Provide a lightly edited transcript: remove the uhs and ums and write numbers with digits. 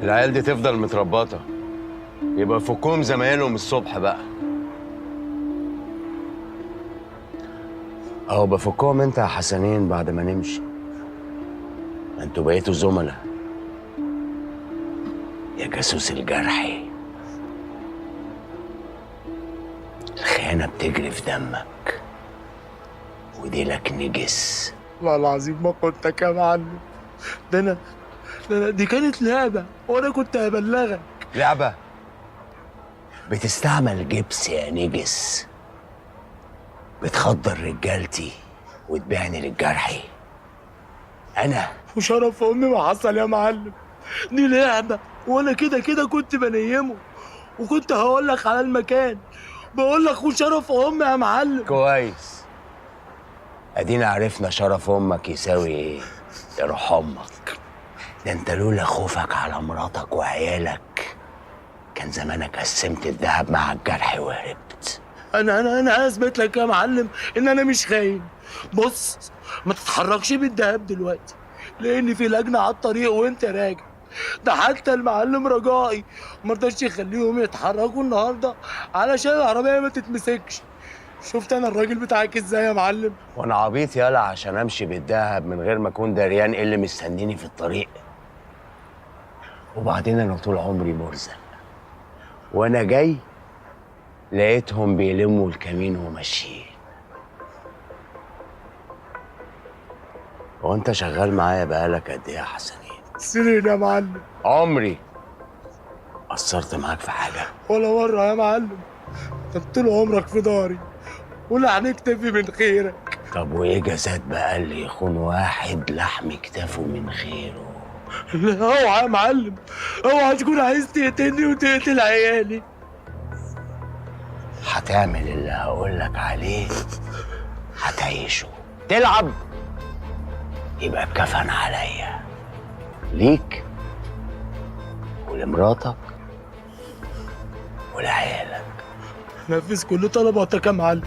العيال دي تفضل متربطة، يبقى فكهم زمايلهم الصبح بقى. اهو بفكهم انت يا حسنين بعد ما نمشي. ما انتوا بقيتوا زملاء يا جاسوس الجرحي. الخيانة بتجري في دمك وديلك نجس. والله العظيم ما كنتك يا معلم. ده انا دي كانت لعبه وانا كنت هبلغك. لعبة؟ بتستعمل جبس يا نجس، بتخدر رجالتي وتبيعني للجرحي. انا وشرف امي ما حصل يا معلم، دي لعبه وانا كده كده كنت بنيمه، وكنت هقول لك على المكان. بقول لك وشرف امي يا معلم. كويس، ادينا عرفنا شرف امك يساوي ايه. يا روح امك، ده انت لولا خوفك على مراتك وعيالك كان زمانك قسمت الذهب مع الجرح وهربت. انا اثبت لك يا معلم ان انا مش خاين. بص، ما تتحركش بالدهب دلوقتي لان في لجنه على الطريق وانت راجع. ده حتى المعلم رجائي مرضاش يخليهم يتحركوا النهارده علشان العربيه ما تتمسكش. شفت انا الراجل بتاعك ازاي يا معلم؟ وانا عبيط يالا عشان امشي بالذهب من غير ما اكون دريان ايه اللي مستنيني في الطريق. وبعدين انا طول عمري مرزق، وانا جاي لقيتهم بيلموا الكمين وماشيين. هو انت شغال معايا بقالك قد ايه يا حسنين؟ سنين يا معلم. عمري قصرت معاك في حاجه؟ ولا مره يا معلم، انت طول عمرك في داري ولا هنكتفي من خيرك. طب وايه جزات بقى اللي يخون واحد لحم كتافه من خيره؟ لا اوعى يا معلم، اوعى تكون عايز تقتلني وتقتل عيالي. هتعمل اللي هقولك عليه، هتعيشه. تلعب يبقى الكفن عليا، ليك ولمراتك ولعيالك. نفذ كل طلباتك يا معلم.